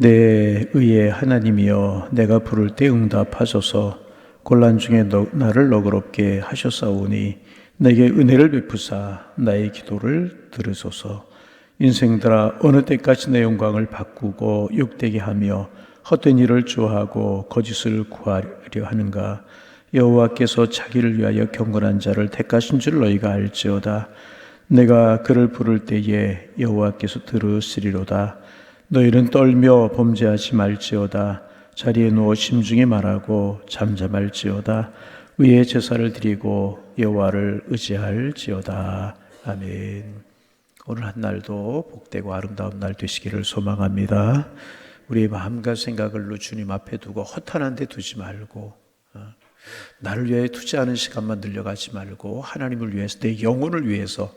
내 의의 하나님이여, 내가 부를 때 응답하소서. 곤란 중에 나를 너그럽게 하셨사오니 내게 은혜를 베푸사 나의 기도를 들으소서. 인생들아, 어느 때까지 내 영광을 바꾸고 욕되게 하며 헛된 일을 좋아하고 거짓을 구하려 하는가? 여호와께서 자기를 위하여 경건한 자를 택하신 줄 너희가 알지어다. 내가 그를 부를 때에 여호와께서 들으시리로다. 너희는 떨며 범죄하지 말지어다. 자리에 누워 심중히 말하고 잠잠할지어다. 의의 제사를 드리고 여호와를 의지할지어다. 아멘. 오늘 한 날도 복되고 아름다운 날 되시기를 소망합니다. 우리의 마음과 생각을 주님 앞에 두고 허탄한 데 두지 말고, 나를 위해 투자하는 시간만 늘려가지 말고 하나님을 위해서, 내 영혼을 위해서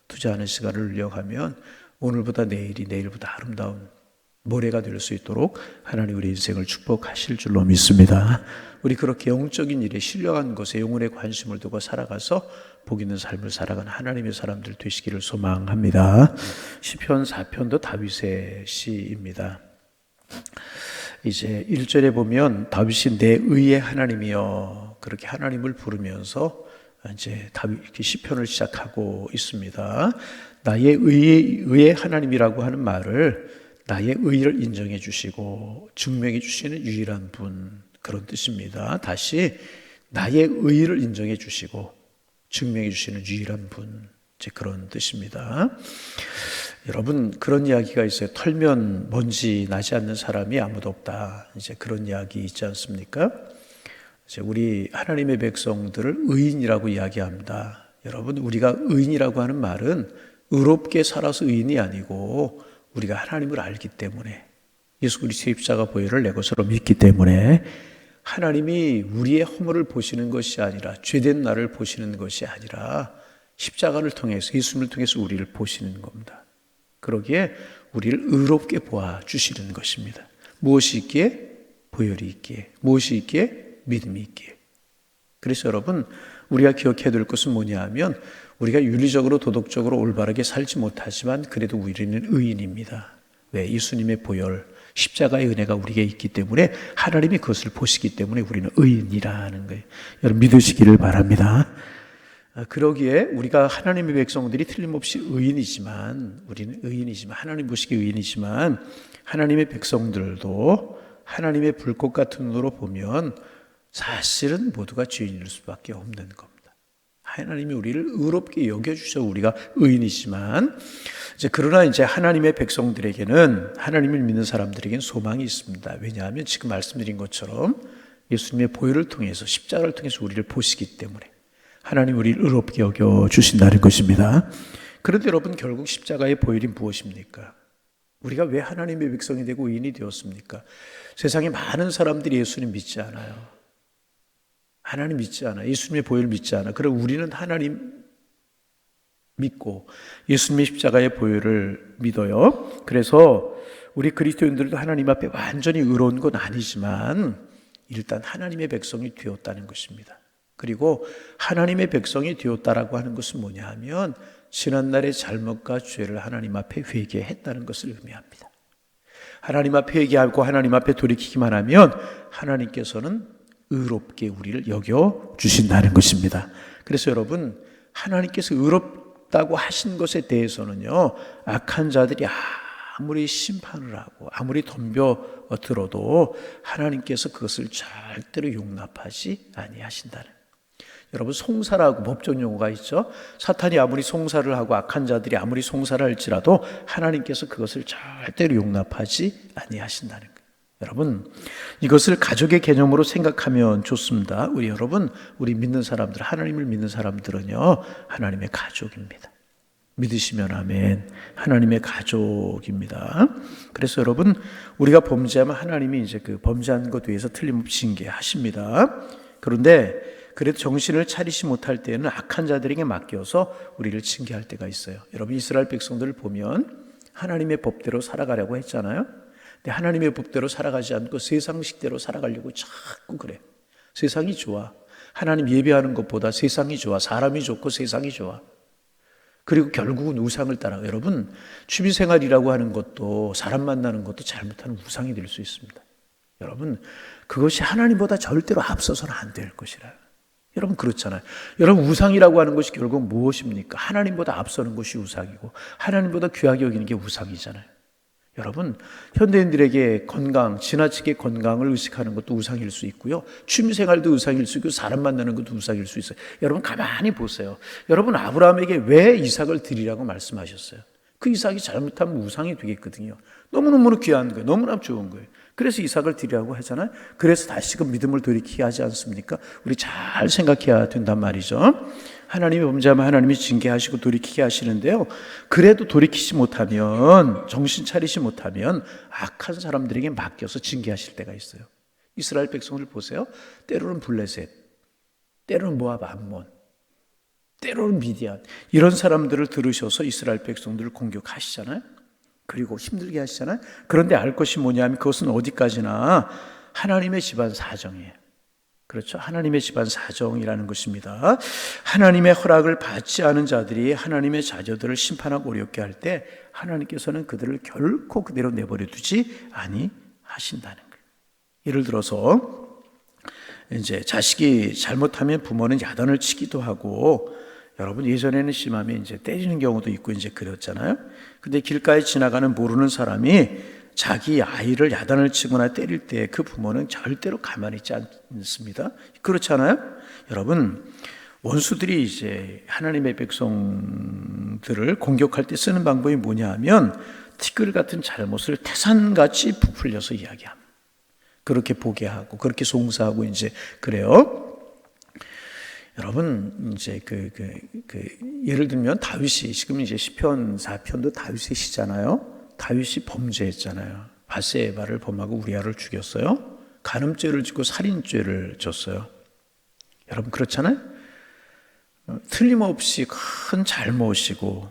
투자하는 시간을 늘려가면 오늘보다 내일이, 내일보다 아름다운 모레가 될 수 있도록 하나님 우리 인생을 축복하실 줄로 믿습니다. 우리 그렇게 영적인 일에 신령한 것에 영혼의 관심을 두고 살아가서 복 있는 삶을 살아가는 하나님의 사람들 되시기를 소망합니다. 시편 4편도 다윗의 시입니다. 이제 1절에 보면 다윗이 내 의의 하나님이여, 그렇게 하나님을 부르면서 이제 다윗이 시편을 시작하고 있습니다. 나의 의의 하나님이라고 하는 말을 나의 의를 인정해 주시고 증명해 주시는 유일한 분, 그런 뜻입니다. 다시 나의 의를 인정해 주시고 증명해 주시는 유일한 분, 이제 그런 뜻입니다. 여러분, 그런 이야기가 있어요. 털면 먼지 나지 않는 사람이 아무도 없다. 이제 그런 이야기 있지 않습니까? 이제 우리 하나님의 백성들을 의인이라고 이야기합니다. 여러분, 우리가 의인이라고 하는 말은 의롭게 살아서 의인이 아니고 우리가 하나님을 알기 때문에, 예수 그리스도의 십자가 보혈을 내 것으로 믿기 때문에 하나님이 우리의 허물을 보시는 것이 아니라, 죄된 나를 보시는 것이 아니라 십자가를 통해서, 예수님을 통해서 우리를 보시는 겁니다. 그러기에 우리를 의롭게 보아주시는 것입니다. 무엇이 있기에? 보혈이 있기에. 무엇이 있기에? 믿음이 있기에. 그래서 여러분, 우리가 기억해야 될 것은 뭐냐 하면, 우리가 윤리적으로 도덕적으로 올바르게 살지 못하지만 그래도 우리는 의인입니다. 왜? 예수님의 보혈, 십자가의 은혜가 우리에게 있기 때문에 하나님이 그것을 보시기 때문에 우리는 의인이라는 거예요. 여러분, 믿으시기를 바랍니다. 그러기에 우리가 하나님의 백성들이 틀림없이 의인이지만, 우리는 의인이지만, 하나님 보시기에 의인이지만, 하나님의 백성들도 하나님의 불꽃 같은 눈으로 보면 사실은 모두가 죄인일 수밖에 없는 겁니다. 하나님이 우리를 의롭게 여겨주셔 우리가 의인이지만, 그러나 이제 하나님의 백성들에게는, 하나님을 믿는 사람들에게는 소망이 있습니다. 왜냐하면 지금 말씀드린 것처럼 예수님의 보혈을 통해서, 십자가를 통해서 우리를 보시기 때문에 하나님 우리를 의롭게 여겨주신다는 것입니다. 그런데 여러분, 결국 십자가의 보혈이 무엇입니까? 우리가 왜 하나님의 백성이 되고 의인이 되었습니까? 세상에 많은 사람들이 예수님 믿지 않아요. 하나님 믿지 않아. 예수님의 보혈 믿지 않아. 그럼 우리는 하나님 믿고 예수님의 십자가의 보혈을 믿어요. 그래서 우리 그리스도인들도 하나님 앞에 완전히 의로운 건 아니지만 일단 하나님의 백성이 되었다는 것입니다. 그리고 하나님의 백성이 되었다라고 하는 것은 뭐냐 하면 지난날의 잘못과 죄를 하나님 앞에 회개했다는 것을 의미합니다. 하나님 앞에 회개하고 하나님 앞에 돌이키기만 하면 하나님께서는 의롭게 우리를 여겨주신다는 것입니다. 그래서 여러분, 하나님께서 의롭다고 하신 것에 대해서는요, 악한 자들이 아무리 심판을 하고 아무리 덤벼들어도 하나님께서 그것을 절대로 용납하지 아니하신다는. 여러분, 송사라고 법적 용어가 있죠. 사탄이 아무리 송사를 하고 악한 자들이 아무리 송사를 할지라도 하나님께서 그것을 절대로 용납하지 아니하신다는 거예요. 여러분, 이것을 가족의 개념으로 생각하면 좋습니다. 우리 믿는 사람들, 하나님을 믿는 사람들은요, 하나님의 가족입니다. 믿으시면 아멘. 하나님의 가족입니다. 그래서 여러분, 우리가 범죄하면 하나님이 이제 그 범죄한 것 위해서 틀림없이 징계하십니다. 그런데 그래도 정신을 차리지 못할 때는 악한 자들에게 맡겨서 우리를 징계할 때가 있어요. 여러분, 이스라엘 백성들을 보면 하나님의 법대로 살아가려고 했잖아요. 근데 하나님의 법대로 살아가지 않고 세상식대로 살아가려고 자꾸 그래. 세상이 좋아. 하나님 예배하는 것보다 세상이 좋아. 사람이 좋고 세상이 좋아. 그리고 결국은 우상을 따라. 여러분, 취미생활이라고 하는 것도 사람 만나는 것도 잘못하는 우상이 될 수 있습니다. 여러분, 그것이 하나님보다 절대로 앞서서는 안 될 것이라. 여러분, 그렇잖아요. 여러분, 우상이라고 하는 것이 결국 무엇입니까? 하나님보다 앞서는 것이 우상이고 하나님보다 귀하게 여기는 게 우상이잖아요. 여러분, 현대인들에게 건강, 지나치게 건강을 의식하는 것도 우상일 수 있고요. 취미생활도 우상일 수 있고 사람 만나는 것도 우상일 수 있어요. 여러분, 가만히 보세요. 여러분, 아브라함에게 왜 이삭을 드리라고 말씀하셨어요? 그 이삭이 잘못하면 우상이 되겠거든요. 너무너무 귀한 거예요. 너무나 좋은 거예요. 그래서 이삭을 드리라고 하잖아요. 그래서 다시금 믿음을 돌이키게 하지 않습니까? 우리 잘 생각해야 된단 말이죠. 하나님이 범죄하면 하나님이 징계하시고 돌이키게 하시는데요. 그래도 돌이키지 못하면, 정신 차리지 못하면 악한 사람들에게 맡겨서 징계하실 때가 있어요. 이스라엘 백성을 보세요. 때로는 블레셋, 때로는 모압, 암몬, 때로는 미디안, 이런 사람들을 들으셔서 이스라엘 백성들을 공격하시잖아요. 그리고 힘들게 하시잖아요. 그런데 알 것이 뭐냐면 그것은 어디까지나 하나님의 집안 사정이에요. 그렇죠? 하나님의 집안 사정이라는 것입니다. 하나님의 허락을 받지 않은 자들이 하나님의 자녀들을 심판하고 어렵게 할 때 하나님께서는 그들을 결코 그대로 내버려 두지 아니하신다는 거예요. 예를 들어서 이제 자식이 잘못하면 부모는 야단을 치기도 하고, 여러분 예전에는 심하면 이제 때리는 경우도 있고 이제 그랬잖아요. 근데 길가에 지나가는 모르는 사람이 자기 아이를 야단을 치거나 때릴 때 그 부모는 절대로 가만히 있지 않습니다. 그렇잖아요. 여러분, 원수들이 이제 하나님의 백성들을 공격할 때 쓰는 방법이 뭐냐 하면 티끌 같은 잘못을 태산같이 부풀려서 이야기합니다. 그렇게 보게 하고 그렇게 송사하고 이제 그래요. 여러분, 이제 예를 들면 다윗이 지금 이제 시편 4편도 다윗의 시잖아요. 다윗이 범죄했잖아요. 바세바를 범하고 우리아를 죽였어요. 간음죄를 짓고 살인죄를 졌어요. 여러분, 그렇잖아요. 틀림없이 큰 잘못이고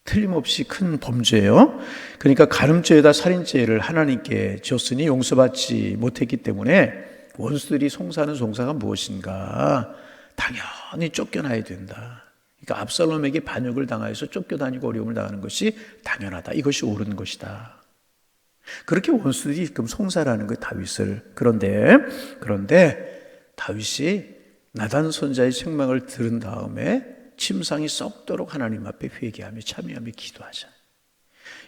틀림없이 큰 범죄예요. 그러니까 간음죄에다 살인죄를 하나님께 졌으니 용서받지 못했기 때문에 원수들이 송사하는 송사가 무엇인가? 당연히 쫓겨나야 된다. 그러니까 압살롬에게 반역을 당하여서 쫓겨다니고 어려움을 당하는 것이 당연하다. 이것이 옳은 것이다. 그렇게 원수들이 지금 송사하는 거예요, 다윗을. 그런데 다윗이 나단 선자의 책망을 들은 다음에 침상이 썩도록 하나님 앞에 회개하며 참여하며 기도하잖아요.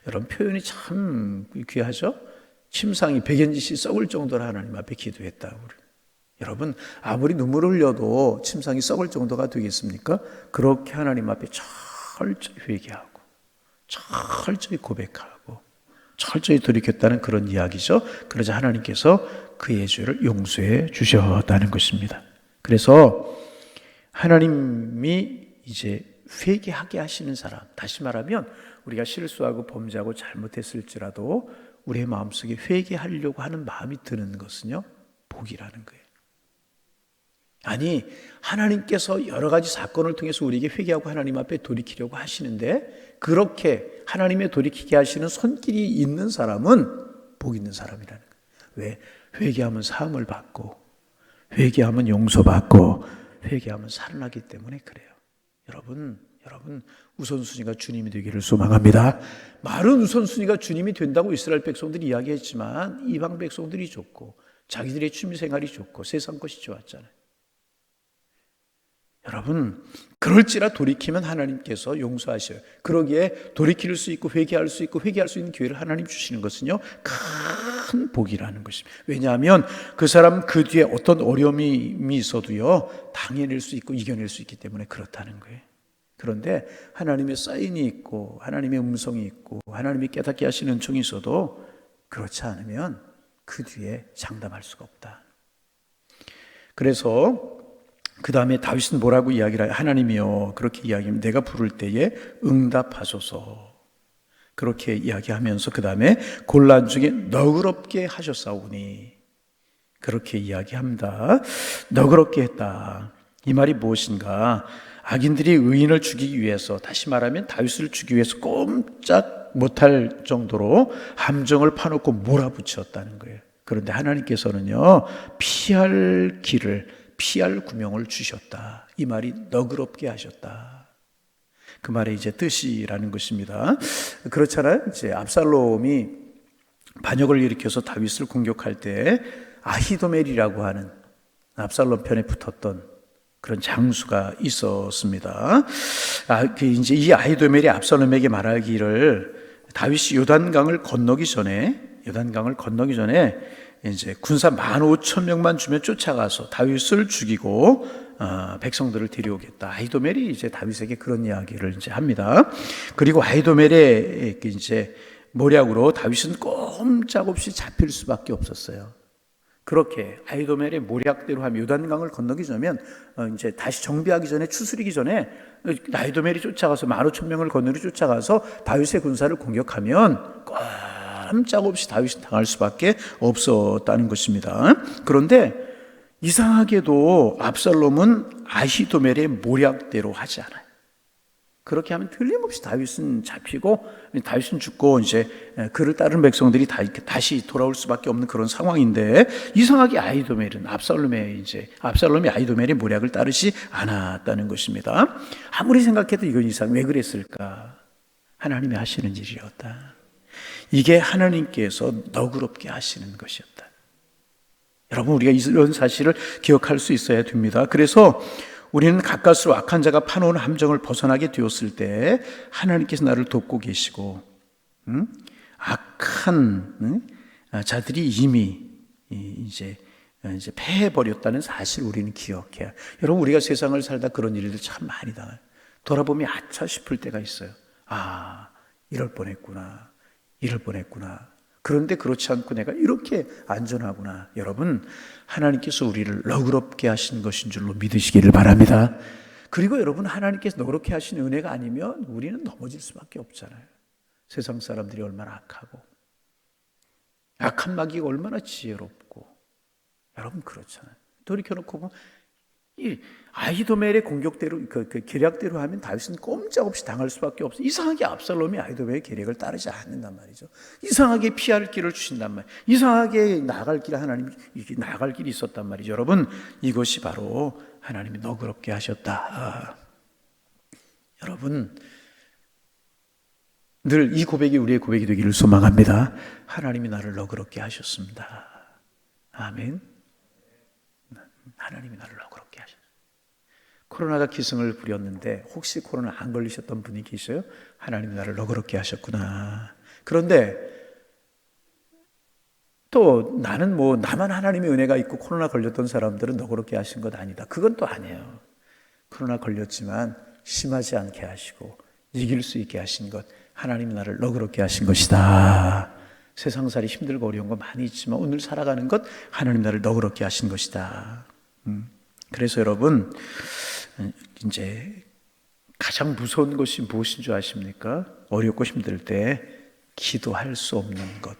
여러분, 표현이 참 귀하죠? 침상이 백연짓이 썩을 정도로 하나님 앞에 기도했다. 여러분, 아무리 눈물을 흘려도 침상이 썩을 정도가 되겠습니까? 그렇게 하나님 앞에 철저히 회개하고 철저히 고백하고 철저히 돌이켰다는 그런 이야기죠. 그러자 하나님께서 그의 죄를 용서해 주셨다는 것입니다. 그래서 하나님이 이제 회개하게 하시는 사람, 다시 말하면 우리가 실수하고 범죄하고 잘못했을지라도 우리의 마음속에 회개하려고 하는 마음이 드는 것은요, 복이라는 거예요. 아니, 하나님께서 여러 가지 사건을 통해서 우리에게 회개하고 하나님 앞에 돌이키려고 하시는데 그렇게 하나님의 돌이키게 하시는 손길이 있는 사람은 복 있는 사람이라는 거예요. 왜? 회개하면 사함을 받고 회개하면 용서받고 회개하면 살아나기 때문에 그래요. 여러분 우선순위가 주님이 되기를 소망합니다. 말은 우선순위가 주님이 된다고 이스라엘 백성들이 이야기했지만 이방 백성들이 좋고 자기들의 취미생활이 좋고 세상 것이 좋았잖아요. 여러분, 그럴지라 돌이키면 하나님께서 용서하셔요. 그러기에 돌이킬 수 있고 회개할 수 있는 기회를 하나님 주시는 것은요, 큰 복이라는 것입니다. 왜냐하면 그 사람 그 뒤에 어떤 어려움이 있어도요, 당해낼 수 있고 이겨낼 수 있기 때문에 그렇다는 거예요. 그런데 하나님의 사인이 있고 하나님의 음성이 있고 하나님이 깨닫게 하시는 은총이 있어도 그렇지 않으면 그 뒤에 장담할 수가 없다. 그래서 그 다음에 다윗은 뭐라고 이야기를 해요? 하나님이여, 그렇게 이야기하면 내가 부를 때에 응답하소서. 그렇게 이야기하면서 그 다음에 곤란 중에 너그럽게 하셨사오니, 그렇게 이야기합니다. 너그럽게 했다. 이 말이 무엇인가? 악인들이 의인을 죽이기 위해서, 다시 말하면 다윗을 죽이기 위해서 꼼짝 못할 정도로 함정을 파놓고 몰아붙였다는 거예요. 그런데 하나님께서는요, 피할 구명을 주셨다. 이 말이 너그럽게 하셨다. 그 말의 이제 뜻이라는 것입니다. 그렇잖아요. 이제 압살롬이 반역을 일으켜서 다윗을 공격할 때 아히도멜이라고 하는 압살롬 편에 붙었던 그런 장수가 있었습니다. 이제 이 아히도멜이 압살롬에게 말하기를 다윗이 요단강을 건너기 전에 이제 군사 15,000명만 주면 쫓아가서 다윗을 죽이고 백성들을 데려오겠다. 아히도멜이 이제 다윗에게 그런 이야기를 이제 합니다. 그리고 아히도멜의 이제 모략으로 다윗은 꼼짝없이 잡힐 수밖에 없었어요. 그렇게 아히도멜의 모략대로 하면 요단강을 건너기 전면 이제 다시 정비하기 전에 추스리기 전에 아히도멜이 쫓아가서 15,000명을 건너리 쫓아가서 다윗의 군사를 공격하면 꼼짝없이 다윗이 당할 수밖에 없었다는 것입니다. 그런데 이상하게도 압살롬은 아히도멜의 모략대로 하지 않아요. 그렇게 하면 틀림없이 다윗은 잡히고 다윗은 죽고 이제 그를 따르는 백성들이 다시 돌아올 수밖에 없는 그런 상황인데 이상하게 압살롬이 아히도멜의 모략을 따르지 않았다는 것입니다. 아무리 생각해도 이건 왜 그랬을까? 하나님이 하시는 일이었다. 이게 하나님께서 너그럽게 하시는 것이었다. 여러분, 우리가 이런 사실을 기억할 수 있어야 됩니다. 그래서 우리는 가까스로 악한 자가 파놓은 함정을 벗어나게 되었을 때 하나님께서 나를 돕고 계시고 악한 자들이 이미 이제 패해버렸다는 사실을 우리는 기억해야. 여러분, 우리가 세상을 살다 그런 일들 참 많이 당해요. 돌아보면 아차 싶을 때가 있어요. 이럴 뻔했구나. 그런데 그렇지 않고 내가 이렇게 안전하구나. 여러분, 하나님께서 우리를 너그럽게 하신 것인 줄로 믿으시기를 바랍니다. 그리고 여러분, 하나님께서 너그럽게 하신 은혜가 아니면 우리는 넘어질 수밖에 없잖아요. 세상 사람들이 얼마나 악하고 악한 마귀가 얼마나 지혜롭고 여러분 그렇잖아요. 돌이켜놓고 보면 이 아히도멜의 공격대로 그 계략대로 하면 다윗은 꼼짝없이 당할 수밖에 없어요. 이상하게 압살롬이 아히도멜의 계략을 따르지 않는단 말이죠. 이상하게 피할 길을 주신단 말이에요. 이상하게 하나님이 나갈 길이 있었단 말이죠. 여러분, 이것이 바로 하나님이 너그럽게 하셨다. 여러분, 늘 이 고백이 우리의 고백이 되기를 소망합니다. 하나님이 나를 너그럽게 하셨습니다. 아멘. 하나님이 나를 너그럽게 하셨습니다. 코로나가 기승을 부렸는데 혹시 코로나 안 걸리셨던 분이 계셔요? 하나님이 나를 너그럽게 하셨구나. 그런데 또 나는 나만 하나님의 은혜가 있고 코로나 걸렸던 사람들은 너그럽게 하신 것 아니다. 그건 또 아니에요. 코로나 걸렸지만 심하지 않게 하시고 이길 수 있게 하신 것, 하나님이 나를 너그럽게 하신 것이다. 세상살이 힘들고 어려운 거 많이 있지만 오늘 살아가는 것, 하나님 나를 너그럽게 하신 것이다. 그래서 여러분, 이제 가장 무서운 것이 무엇인 줄 아십니까? 어렵고 힘들 때 기도할 수 없는 것,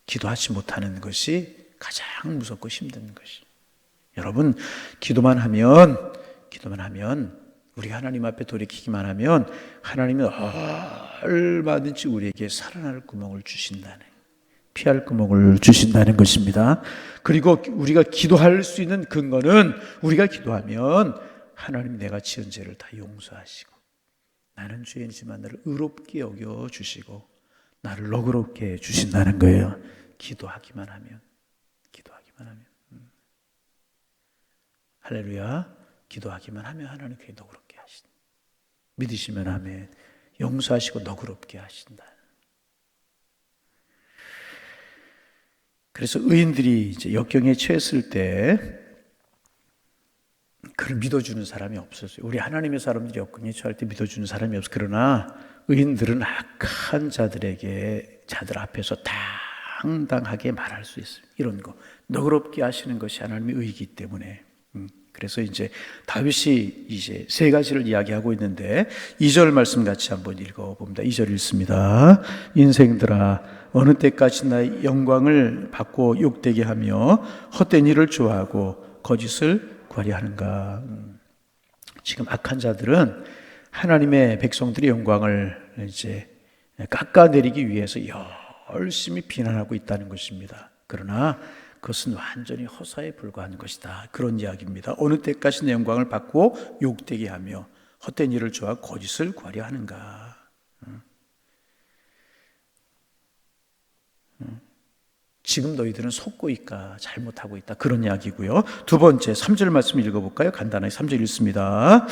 기도하지 못하는 것이 가장 무섭고 힘든 것이. 여러분, 기도만 하면 우리 하나님 앞에 돌이키기만 하면 하나님은 얼마든지 우리에게 살아날 구멍을 주신다는, 피할 구멍을 주신다는 것입니다. 그리고 우리가 기도할 수 있는 근거는 우리가 기도하면 하나님 내가 지은 죄를 다 용서하시고 나는 죄인지만 나를 의롭게 여겨주시고 나를 너그럽게 해주신다는 거예요. 기도하기만 하면. 할렐루야. 기도하기만 하면 하나님께 너그럽게 하신다. 믿으시면 아멘. 용서하시고 너그럽게 하신다. 그래서 의인들이 이제 역경에 처했을 때 그를 믿어주는 사람이 없었어요. 우리 하나님의 사람들이 역경에 처할 때 믿어주는 사람이 없어요. 그러나 의인들은 악한 자들 앞에서 당당하게 말할 수 있어요. 이런 거 너그럽게 하시는 것이 하나님의 의이기 때문에. 그래서 이제 다윗이 이제 세 가지를 이야기하고 있는데 2절 말씀 같이 한번 읽어봅니다. 2절 읽습니다. 인생들아, 어느 때까지 나의 영광을 받고 욕되게 하며 헛된 일을 좋아하고 거짓을 구하려하는가. 지금 악한 자들은 하나님의 백성들의 영광을 이제 깎아내리기 위해서 열심히 비난하고 있다는 것입니다. 그러나 그것은 완전히 허사에 불과한 것이다. 그런 이야기입니다. 어느 때까지 내 영광을 받고 욕되게 하며 헛된 일을 좋아 거짓을 구하려 하는가? 지금 너희들은 속고 있까 잘못하고 있다. 그런 이야기고요. 두 번째 3절 말씀 읽어볼까요? 간단하게 3절 읽습니다.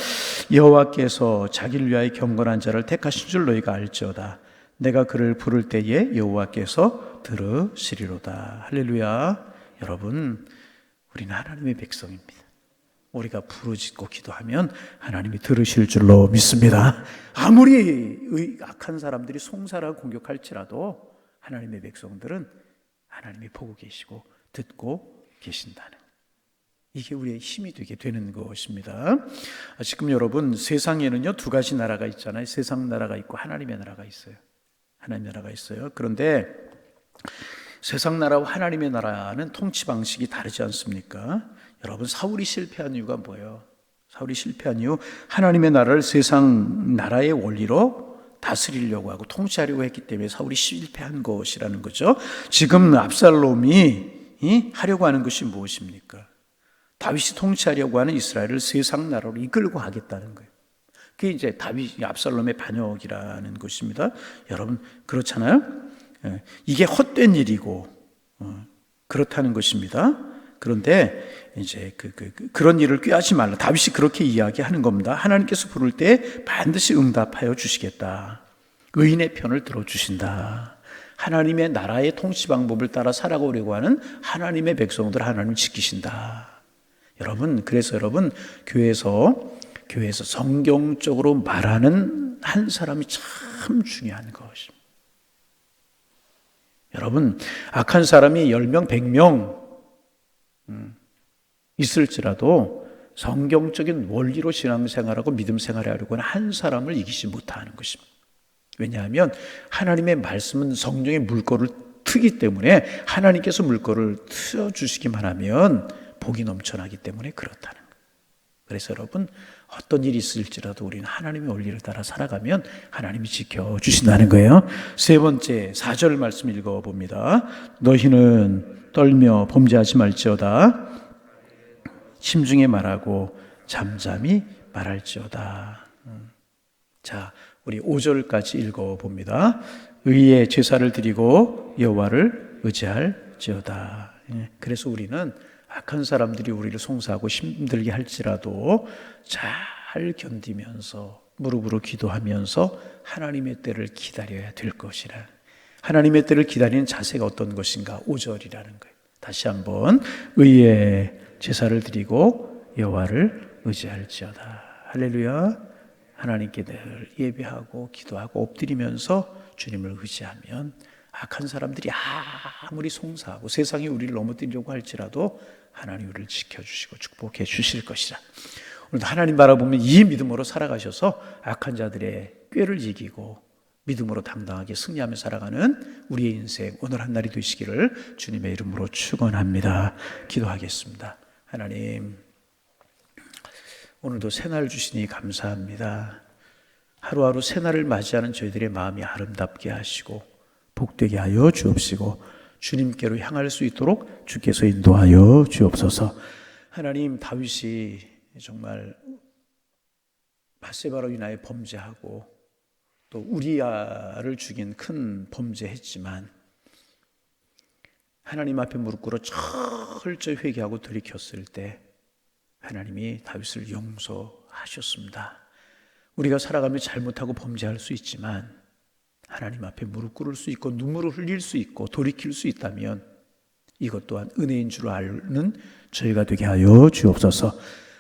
여호와께서 자기를 위하여 경건한 자를 택하신 줄 너희가 알지어다. 내가 그를 부를 때에 여호와께서 들으시리로다. 할렐루야. 여러분, 우리는 하나님의 백성입니다. 우리가 부르짖고 기도하면 하나님이 들으실 줄로 믿습니다. 아무리 악한 사람들이 송사라 공격할지라도 하나님의 백성들은 하나님이 보고 계시고 듣고 계신다는, 이게 우리의 힘이 되게 되는 것입니다. 지금 여러분, 세상에는요 두 가지 나라가 있잖아요. 세상 나라가 있고 하나님의 나라가 있어요. 하나님의 나라가 있어요. 그런데 세상 나라와 하나님의 나라는 통치 방식이 다르지 않습니까? 여러분, 사울이 실패한 이유가 뭐예요? 사울이 실패한 이유, 하나님의 나라를 세상 나라의 원리로 다스리려고 하고 통치하려고 했기 때문에 사울이 실패한 것이라는 거죠. 지금 압살롬이 하려고 하는 것이 무엇입니까? 다윗이 통치하려고 하는 이스라엘을 세상 나라로 이끌고 가겠다는 거예요. 그게 이제 다윗, 압살롬의 반역이라는 것입니다. 여러분, 그렇잖아요? 이게 헛된 일이고 그렇다는 것입니다. 그런데 이제 그런 일을 꾀하지 말라. 다윗이 그렇게 이야기하는 겁니다. 하나님께서 부를 때 반드시 응답하여 주시겠다. 의인의 편을 들어주신다. 하나님의 나라의 통치 방법을 따라 살아가려고 하는 하나님의 백성들 하나님 지키신다. 여러분, 그래서 여러분, 교회에서 성경적으로 말하는 한 사람이 참 중요한 것입니다. 여러분, 악한 사람이 10명, 100명 있을지라도 성경적인 원리로 신앙생활하고 믿음생활을 하려고 하는 한 사람을 이기지 못하는 것입니다. 왜냐하면 하나님의 말씀은 성령의 물꼬를 트기 때문에, 하나님께서 물꼬를 트어주시기만 하면 복이 넘쳐나기 때문에 그렇다는 거예요. 그래서 여러분, 어떤 일이 있을지라도 우리는 하나님의 원리를 따라 살아가면 하나님이 지켜주신다는 거예요. 세 번째 4절 말씀 읽어봅니다. 너희는 떨며 범죄하지 말지어다. 심중에 말하고 잠잠히 말할지어다. 자, 우리 5절까지 읽어봅니다. 의의 제사를 드리고 여호와를 의지할지어다. 그래서 우리는 악한 사람들이 우리를 송사하고 힘들게 할지라도 잘 견디면서 무릎으로 기도하면서 하나님의 때를 기다려야 될 것이라. 하나님의 때를 기다리는 자세가 어떤 것인가? 5절이라는 거예요. 다시 한번, 의의 제사를 드리고 여호와를 의지할지어다. 할렐루야. 하나님께 늘 예배하고 기도하고 엎드리면서 주님을 의지하면 악한 사람들이 아무리 송사하고 세상이 우리를 넘어뜨리려고 할지라도 하나님 우리를 지켜주시고 축복해 주실 것이라. 오늘도 하나님 바라보면 이 믿음으로 살아가셔서 악한 자들의 꾀를 이기고 믿음으로 당당하게 승리하며 살아가는 우리의 인생 오늘 한 날이 되시기를 주님의 이름으로 축원합니다. 기도하겠습니다. 하나님, 오늘도 새날 주시니 감사합니다. 하루하루 새날을 맞이하는 저희들의 마음이 아름답게 하시고 복되게 하여 주옵시고 주님께로 향할 수 있도록 주께서 인도하여 주옵소서. 하나님, 다윗이 정말 밧세바로 인하여 범죄하고 또 우리아를 죽인 큰 범죄했지만 하나님 앞에 무릎 꿇어 철저히 회개하고 돌이켰을 때 하나님이 다윗을 용서하셨습니다. 우리가 살아가며 잘못하고 범죄할 수 있지만 하나님 앞에 무릎 꿇을 수 있고 눈물을 흘릴 수 있고 돌이킬 수 있다면 이것 또한 은혜인 줄 아는 저희가 되게 하여 주옵소서.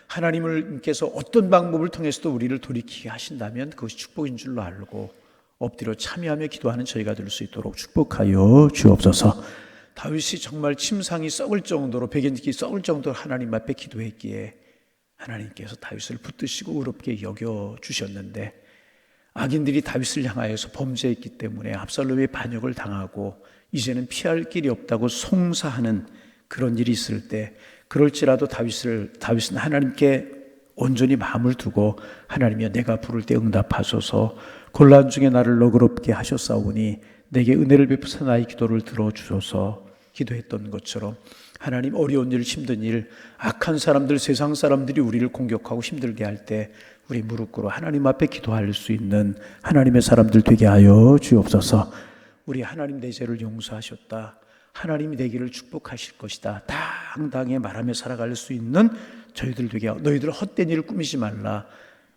하나님께서 어떤 방법을 통해서도 우리를 돌이키게 하신다면 그것이 축복인 줄로 알고 엎드려 참여하며 기도하는 저희가 될 수 있도록 축복하여 주옵소서. 다윗이 정말 침상이 썩을 정도로 백연기 썩을 정도로 하나님 앞에 기도했기에 하나님께서 다윗을 붙드시고 의롭게 여겨주셨는데 악인들이 다윗을 향하여서 범죄했기 때문에 압살롬의 반역을 당하고 이제는 피할 길이 없다고 송사하는 그런 일이 있을 때 그럴지라도 다윗은 하나님께 온전히 마음을 두고 하나님이여 내가 부를 때 응답하소서 곤란 중에 나를 너그럽게 하셨사오니 내게 은혜를 베푸사 나의 기도를 들어주소서 기도했던 것처럼 하나님, 어려운 일, 힘든 일, 악한 사람들, 세상 사람들이 우리를 공격하고 힘들게 할 때 우리 무릎 꿇어 하나님 앞에 기도할 수 있는 하나님의 사람들 되게 하여 주옵소서. 우리 하나님 내 죄를 용서하셨다, 하나님이 내 길을 축복하실 것이다 당당히 말하며 살아갈 수 있는 저희들 되게 하여, 너희들 헛된 일을 꾸미지 말라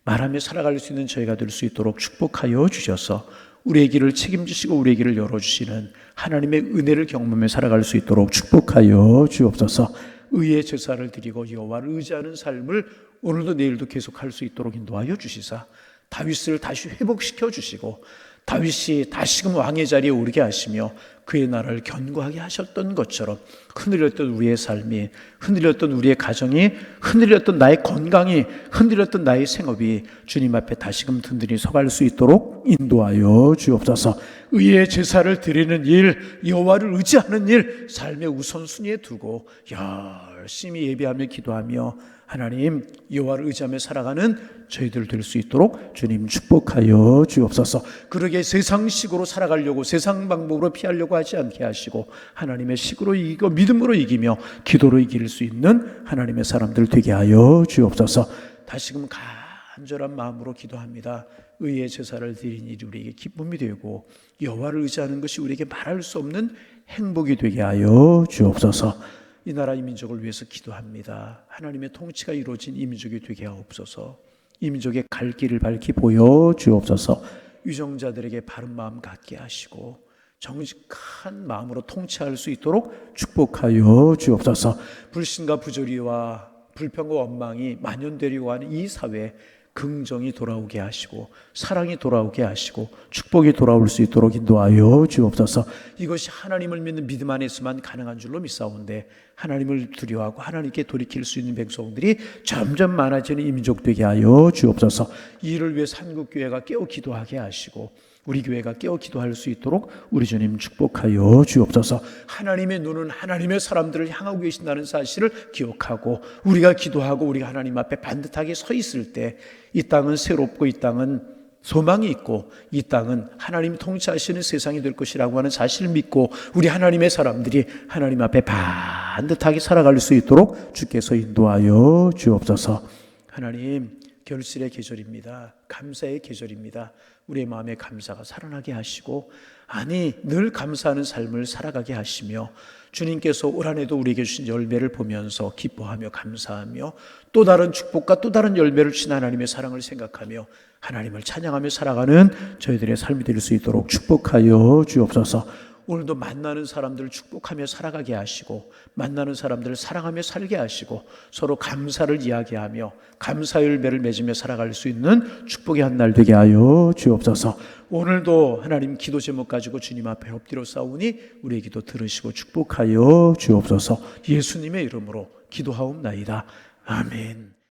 말하며 살아갈 수 있는 저희가 될 수 있도록 축복하여 주셔서 우리의 길을 책임지시고 우리의 길을 열어주시는 하나님의 은혜를 경험하며 살아갈 수 있도록 축복하여 주옵소서. 의의 제사를 드리고 여호와를 의지하는 삶을 오늘도 내일도 계속할 수 있도록 인도하여 주시사 다윗을 다시 회복시켜 주시고 다윗이 다시금 왕의 자리에 오르게 하시며 그의 나라를 견고하게 하셨던 것처럼 흔들렸던 우리의 삶이, 흔들렸던 우리의 가정이, 흔들렸던 나의 건강이, 흔들렸던 나의 생업이 주님 앞에 다시금 든든히 서갈 수 있도록 인도하여 주옵소서. 의의 제사를 드리는 일, 여호와를 의지하는 일 삶의 우선순위에 두고 열심히 예배하며 기도하며 하나님, 여호와를 의지하며 살아가는 저희들 될 수 있도록 주님 축복하여 주옵소서. 그러게 세상식으로 살아가려고, 세상 방법으로 피하려고 하지 않게 하시고 하나님의 식으로 이기고 믿음으로 이기며 기도로 이길 수 있는 하나님의 사람들 되게 하여 주옵소서. 다시금 간절한 마음으로 기도합니다. 의의 제사를 드린 일이 우리에게 기쁨이 되고 여호와를 의지하는 것이 우리에게 말할 수 없는 행복이 되게 하여 주옵소서. 이 나라 이 민족을 위해서 기도합니다. 하나님의 통치가 이루어진 이 민족이 되게 하옵소서. 이 민족의 갈 길을 밝히 보여 주옵소서. 유정자들에게 바른 마음 갖게 하시고 정직한 마음으로 통치할 수 있도록 축복하여 주옵소서. 불신과 부조리와 불평과 원망이 만연되려고 하는 이 사회에 긍정이 돌아오게 하시고 사랑이 돌아오게 하시고 축복이 돌아올 수 있도록 인도하여 주옵소서. 이것이 하나님을 믿는 믿음 안에서만 가능한 줄로 믿사온데 하나님을 두려워하고 하나님께 돌이킬 수 있는 백성들이 점점 많아지는 이 민족 되게 하여 주옵소서. 이 일을 위해 한국교회가 깨어 기도하게 하시고 우리 교회가 깨어 기도할 수 있도록 우리 주님 축복하여 주옵소서. 하나님의 눈은 하나님의 사람들을 향하고 계신다는 사실을 기억하고 우리가 기도하고 우리가 하나님 앞에 반듯하게 서 있을 때 이 땅은 새롭고 이 땅은 소망이 있고 이 땅은 하나님이 통치하시는 세상이 될 것이라고 하는 사실을 믿고 우리 하나님의 사람들이 하나님 앞에 반듯하게 살아갈 수 있도록 주께서 인도하여 주옵소서. 하나님, 결실의 계절입니다. 감사의 계절입니다. 우리의 마음에 감사가 살아나게 하시고 늘 감사하는 삶을 살아가게 하시며 주님께서 올 한 해도 우리에게 주신 열매를 보면서 기뻐하며 감사하며 또 다른 축복과 또 다른 열매를 주신 하나님의 사랑을 생각하며 하나님을 찬양하며 살아가는 저희들의 삶이 될 수 있도록 축복하여 주옵소서. 오늘도 만나는 사람들을 축복하며 살아가게 하시고 만나는 사람들을 사랑하며 살게 하시고 서로 감사를 이야기하며 감사 열매를 맺으며 살아갈 수 있는 축복의 한 날 되게 하여 주옵소서. 오늘도 하나님 기도 제목 가지고 주님 앞에 엎드려 싸우니 우리의 기도 들으시고 축복하여 주옵소서. 예수님의 이름으로 기도하옵나이다. 아멘.